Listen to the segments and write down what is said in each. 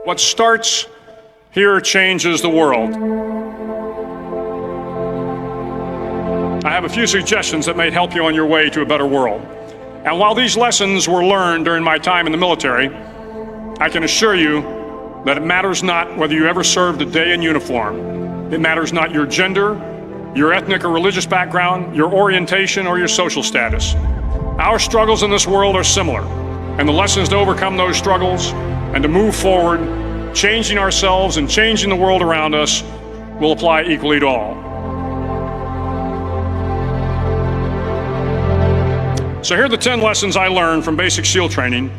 What starts here changes the world. I have a few suggestions that may help you on your way to a better world. And while these lessons were learned during my time in the military, I can assure you that it matters not whether you ever served a day in uniform. It matters not your gender, your ethnic or religious background, your orientation, or your social status. Our struggles in this world are similar, and the lessons to overcome those struggles and to move forward, changing ourselves and changing the world around us, will apply equally to all. So here are the 10 lessons I learned from basic SEAL training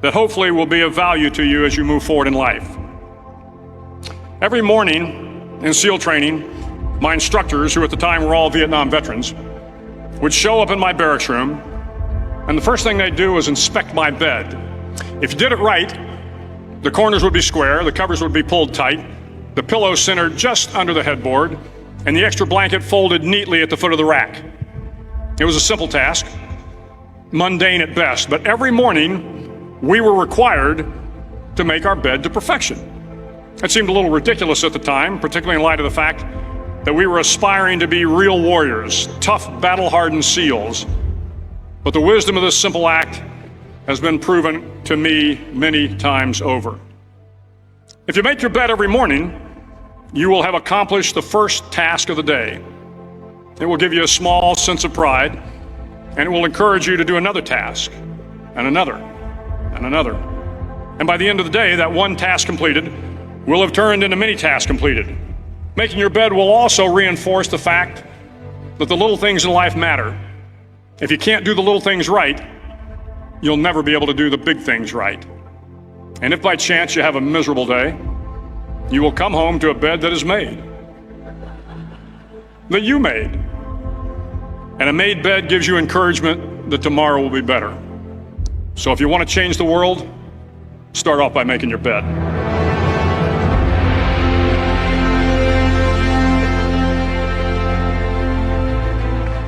that hopefully will be of value to you as you move forward in life. Every morning in SEAL training, my instructors, who at the time were all Vietnam veterans, would show up in my barracks room, and the first thing they'd do was inspect my bed. If you did it right, the corners would be square, the covers would be pulled tight, the pillow centered just under the headboard, and the extra blanket folded neatly at the foot of the rack. It was a simple task, mundane at best, but every morning we were required to make our bed to perfection. It seemed a little ridiculous at the time, particularly in light of the fact that we were aspiring to be real warriors, tough, battle-hardened SEALs. But the wisdom of this simple act has been proven to me many times over. If you make your bed every morning, you will have accomplished the first task of the day. It will give you a small sense of pride, and it will encourage you to do another task, and another, and another. And by the end of the day, that one task completed will have turned into many tasks completed. Making your bed will also reinforce the fact that the little things in life matter. If you can't do the little things right, you'll never be able to do the big things right. And if by chance you have a miserable day, you will come home to a bed that is made, that you made. And a made bed gives you encouragement that tomorrow will be better. So if you want to change the world, start off by making your bed.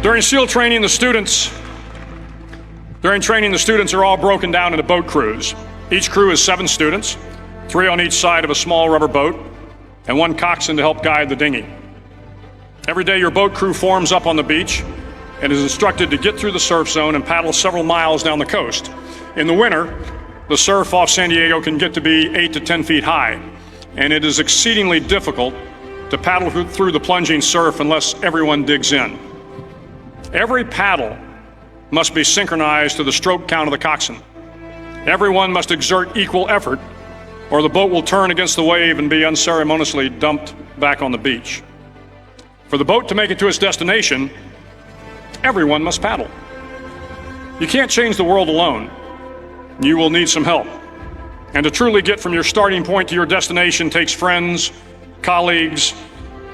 During SEAL training, the students are all broken down into boat crews. Each crew is 7 students, 3 on each side of a small rubber boat, and 1 coxswain to help guide the dinghy. Every day your boat crew forms up on the beach and is instructed to get through the surf zone and paddle several miles down the coast. In the winter, the surf off San Diego can get to be 8 to 10 feet high, and it is exceedingly difficult to paddle through the plunging surf unless everyone digs in. Every paddle must be synchronized to the stroke count of the coxswain. Everyone must exert equal effort, or the boat will turn against the wave and be unceremoniously dumped back on the beach. For the boat to make it to its destination, everyone must paddle. You can't change the world alone. You will need some help. And to truly get from your starting point to your destination takes friends, colleagues,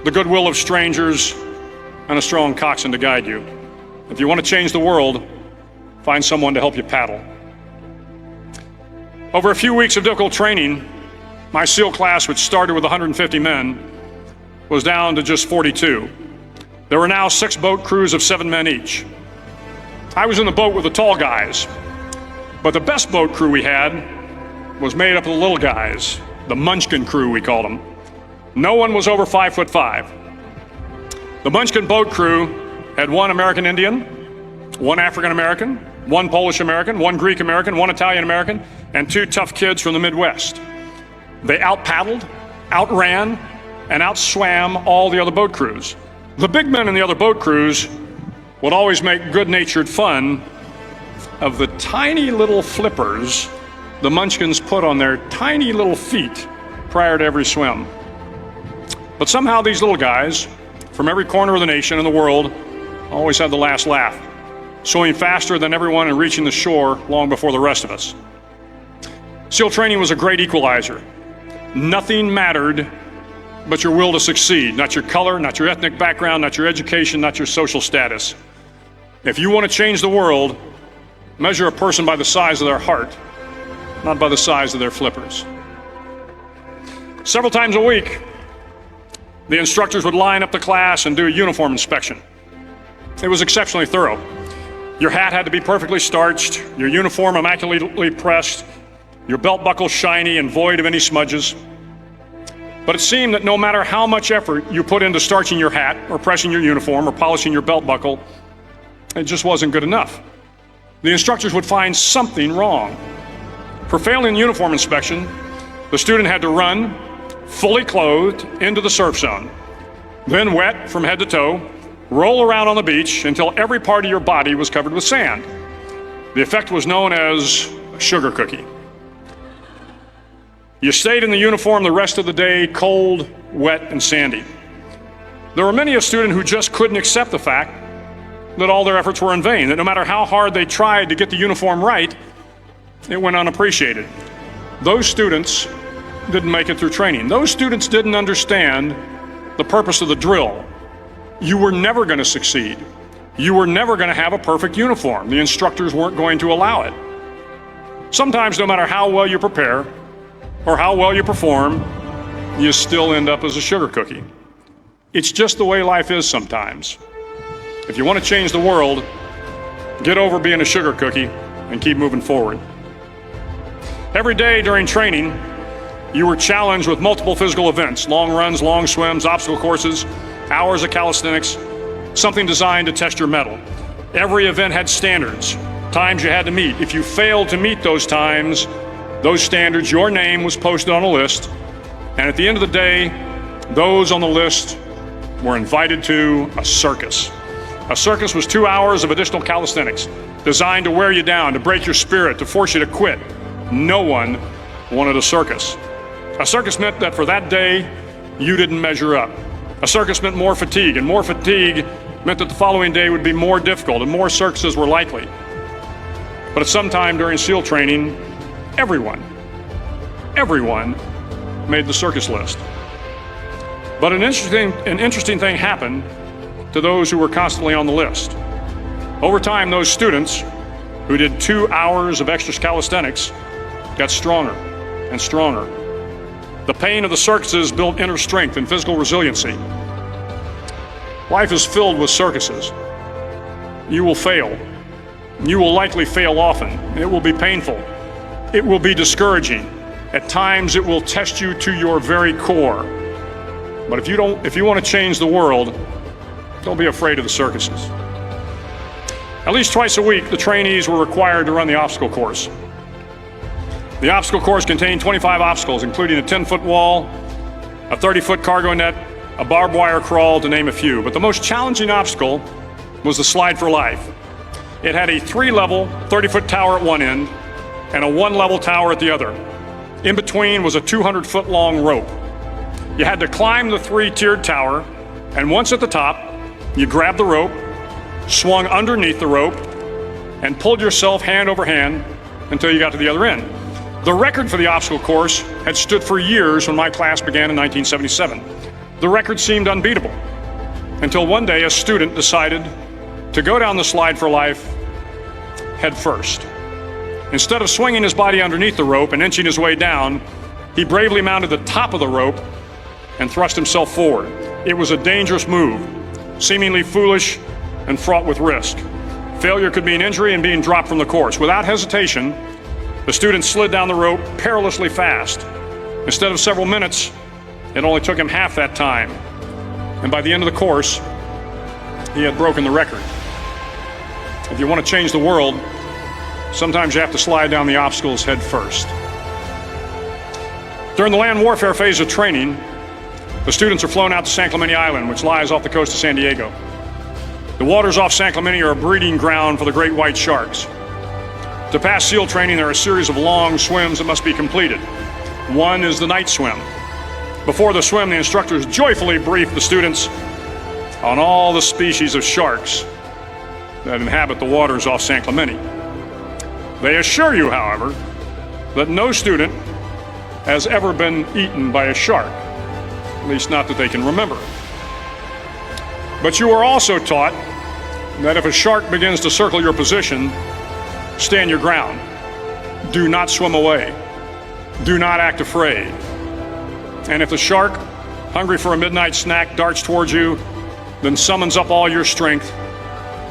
the goodwill of strangers, and a strong coxswain to guide you. If you want to change the world, find someone to help you paddle. Over a few weeks of difficult training, my SEAL class, which started with 150 men, was down to just 42. There were now 6 boat crews of 7 men each. I was in the boat with the tall guys, but the best boat crew we had was made up of the little guys, the Munchkin crew we called them. No one was over 5'5". The Munchkin boat crew had 1 American Indian, 1 African American, 1 Polish American, 1 Greek American, 1 Italian American, and 2 tough kids from the Midwest. They out-paddled, outran, and outswam all the other boat crews. The big men in the other boat crews would always make good-natured fun of the tiny little flippers the Munchkins put on their tiny little feet prior to every swim. But somehow these little guys from every corner of the nation and the world always had the last laugh, swimming faster than everyone and reaching the shore long before the rest of us. SEAL training was a great equalizer. Nothing mattered but your will to succeed, not your color, not your ethnic background, not your education, not your social status. If you want to change the world, measure a person by the size of their heart, not by the size of their flippers. Several times a week, the instructors would line up the class and do a uniform inspection. It was exceptionally thorough. Your hat had to be perfectly starched, your uniform immaculately pressed, your belt buckle shiny and void of any smudges. But it seemed that no matter how much effort you put into starching your hat or pressing your uniform or polishing your belt buckle, it just wasn't good enough. The instructors would find something wrong. For failing the uniform inspection, the student had to run, fully clothed, into the surf zone, then wet from head to toe, roll around on the beach until every part of your body was covered with sand. The effect was known as a sugar cookie. You stayed in the uniform the rest of the day, cold, wet, and sandy. There were many a student who just couldn't accept the fact that all their efforts were in vain, that no matter how hard they tried to get the uniform right, it went unappreciated. Those students didn't make it through training. Those students didn't understand the purpose of the drill. You were never going to succeed. You were never going to have a perfect uniform. The instructors weren't going to allow it. Sometimes, no matter how well you prepare or how well you perform, you still end up as a sugar cookie. It's just the way life is sometimes. If you want to change the world, get over being a sugar cookie and keep moving forward. Every day during training, you were challenged with multiple physical events: long runs, long swims, obstacle courses, hours of calisthenics, something designed to test your mettle. Every event had standards, times you had to meet. If you failed to meet those times, those standards, your name was posted on a list, and at the end of the day, those on the list were invited to a circus. A circus was 2 hours of additional calisthenics, designed to wear you down, to break your spirit, to force you to quit. No one wanted a circus. A circus meant that for that day, you didn't measure up. A circus meant more fatigue, and more fatigue meant that the following day would be more difficult, and more circuses were likely. But at some time during SEAL training, everyone made the circus list. But an interesting thing happened to those who were constantly on the list. Over time, those students who did 2 hours of extra calisthenics got stronger and stronger. The pain of the circuses built inner strength and physical resiliency. Life is filled with circuses. You will fail. You will likely fail often. It will be painful. It will be discouraging. At times, it will test you to your very core. But if you want to change the world, don't be afraid of the circuses. At least twice a week, the trainees were required to run the obstacle course. The obstacle course contained 25 obstacles, including a 10-foot wall, a 30-foot cargo net, a barbed wire crawl, to name a few. But the most challenging obstacle was the slide for life. It had a 3-level, 30-foot tower at one end and a 1-level tower at the other. In between was a 200-foot-long rope. You had to climb the 3-tiered tower, and once at the top, you grabbed the rope, swung underneath the rope, and pulled yourself hand over hand until you got to the other end. The record for the obstacle course had stood for years when my class began in 1977. The record seemed unbeatable until one day a student decided to go down the slide for life head first. Instead of swinging his body underneath the rope and inching his way down, he bravely mounted the top of the rope and thrust himself forward. It was a dangerous move, seemingly foolish and fraught with risk. Failure could mean injury and being dropped from the course. Without hesitation, the student slid down the rope perilously fast. Instead of several minutes, it only took him half that time. And by the end of the course, he had broken the record. If you want to change the world, sometimes you have to slide down the obstacles head first. During the land warfare phase of training, the students are flown out to San Clemente Island, which lies off the coast of San Diego. The waters off San Clemente are a breeding ground for the great white sharks. To pass SEAL training, there are a series of long swims that must be completed. One is the night swim. Before the swim, the instructors joyfully brief the students on all the species of sharks that inhabit the waters off San Clemente. They assure you, however, that no student has ever been eaten by a shark, at least not that they can remember. But you are also taught that if a shark begins to circle your position, stand your ground. Do not swim away. Do not act afraid. And if the shark, hungry for a midnight snack, darts towards you, then summons up all your strength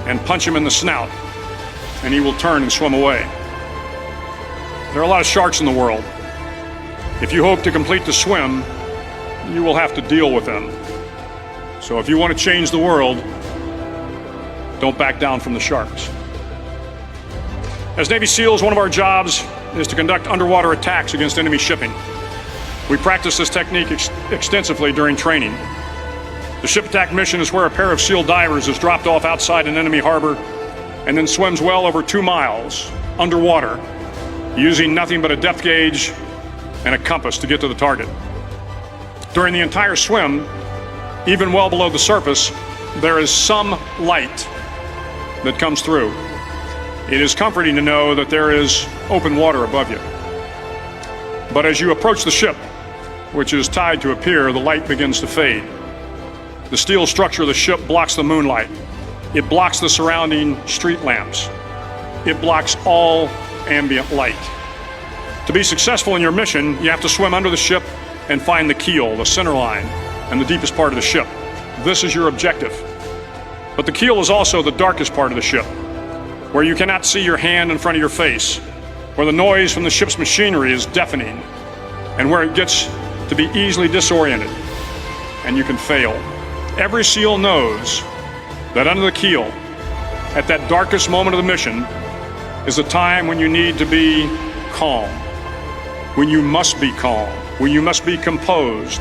and punch him in the snout, and he will turn and swim away. There are a lot of sharks in the world. If you hope to complete the swim, you will have to deal with them. So if you want to change the world, don't back down from the sharks. As Navy SEALs, one of our jobs is to conduct underwater attacks against enemy shipping. We practice this technique extensively during training. The ship attack mission is where a pair of SEAL divers is dropped off outside an enemy harbor and then swims well over 2 miles underwater, using nothing but a depth gauge and a compass to get to the target. During the entire swim, even well below the surface, there is some light that comes through. It is comforting to know that there is open water above you. But as you approach the ship, which is tied to a pier, the light begins to fade. The steel structure of the ship blocks the moonlight. It blocks the surrounding street lamps. It blocks all ambient light. To be successful in your mission, you have to swim under the ship and find the keel, the center line, and the deepest part of the ship. This is your objective. But the keel is also the darkest part of the ship, where you cannot see your hand in front of your face, where the noise from the ship's machinery is deafening, and where it gets to be easily disoriented, and you can fail. Every SEAL knows that under the keel, at that darkest moment of the mission, is a time when you need to be calm, when you must be calm, when you must be composed,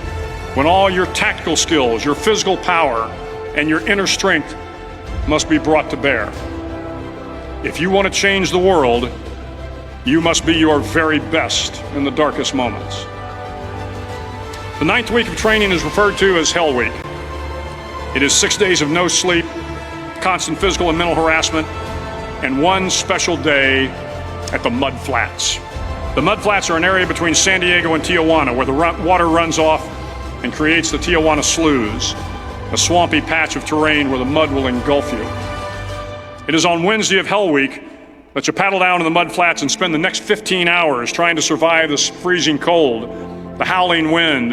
when all your tactical skills, your physical power, and your inner strength must be brought to bear. If you want to change the world, you must be your very best in the darkest moments. The 9th week of training is referred to as Hell Week. It is 6 days of no sleep, constant physical and mental harassment, and one special day at the Mud Flats. The Mud Flats are an area between San Diego and Tijuana where the water runs off and creates the Tijuana Sloughs, a swampy patch of terrain where the mud will engulf you. It is on Wednesday of Hell Week that you paddle down to the Mud Flats and spend the next 15 hours trying to survive this freezing cold, the howling wind,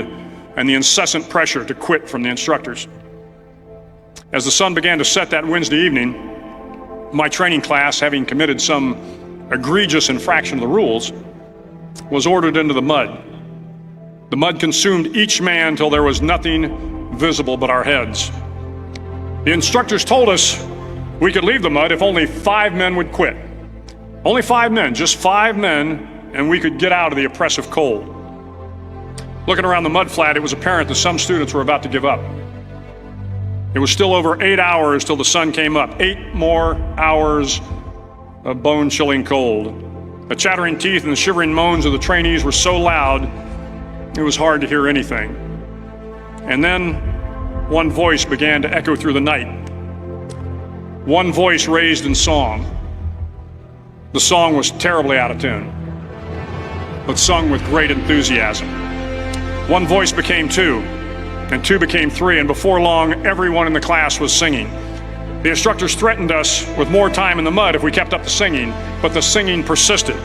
and the incessant pressure to quit from the instructors. As the sun began to set that Wednesday evening, my training class, having committed some egregious infraction of the rules, was ordered into the mud. The mud consumed each man till there was nothing visible but our heads. The instructors told us we could leave the mud if only 5 men would quit. Only 5 men, just 5 men, and we could get out of the oppressive cold. Looking around the mud flat, it was apparent that some students were about to give up. It was still over 8 hours till the sun came up. 8 more hours of bone-chilling cold. The chattering teeth and the shivering moans of the trainees were so loud, it was hard to hear anything. And then one voice began to echo through the night. One voice raised in song. The song was terribly out of tune, but sung with great enthusiasm. One voice became 2, and 2 became 3, and before long, everyone in the class was singing. The instructors threatened us with more time in the mud if we kept up the singing, but the singing persisted,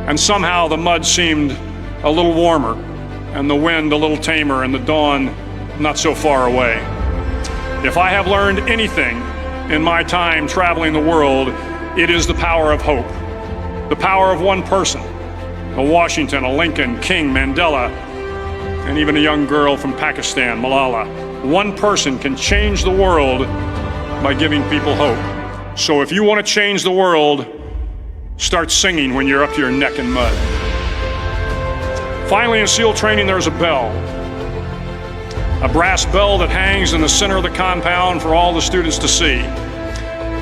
and somehow the mud seemed a little warmer, and the wind a little tamer, and the dawn not so far away. If I have learned anything in my time traveling the world, it is the power of hope. The power of one person, a Washington, a Lincoln, King, Mandela, and even a young girl from Pakistan, Malala. One person can change the world by giving people hope. So if you want to change the world, start singing when you're up to your neck in mud. Finally, in SEAL training, there's a bell. A brass bell that hangs in the center of the compound for all the students to see.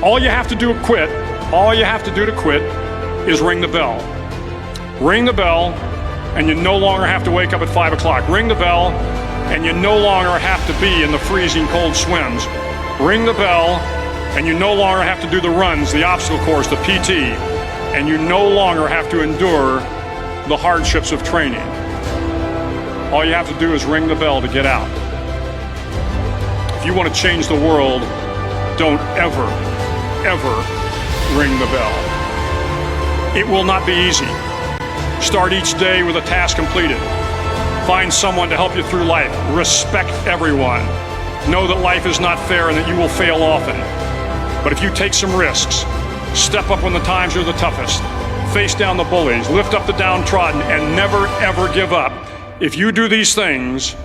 All you have to do to quit, is ring the bell. Ring the bell, and you no longer have to wake up at 5 o'clock. Ring the bell, and you no longer have to be in the freezing cold swims. Ring the bell, and you no longer have to do the runs, the obstacle course, the PT, and you no longer have to endure the hardships of training. All you have to do is ring the bell to get out. If you want to change the world, don't ever ring the bell. It will not be easy. Start each day with a task completed. Find someone to help you through life. Respect everyone. Know that life is not fair and that you will fail often. But if you take some risks, step up when the times are the toughest, face down the bullies, lift up the downtrodden, and never, ever give up. If you do these things,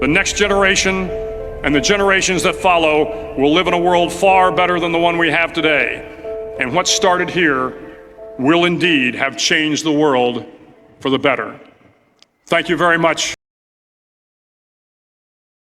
the next generation and the generations that follow will live in a world far better than the one we have today. And what started here will indeed have changed the world for the better. Thank you very much.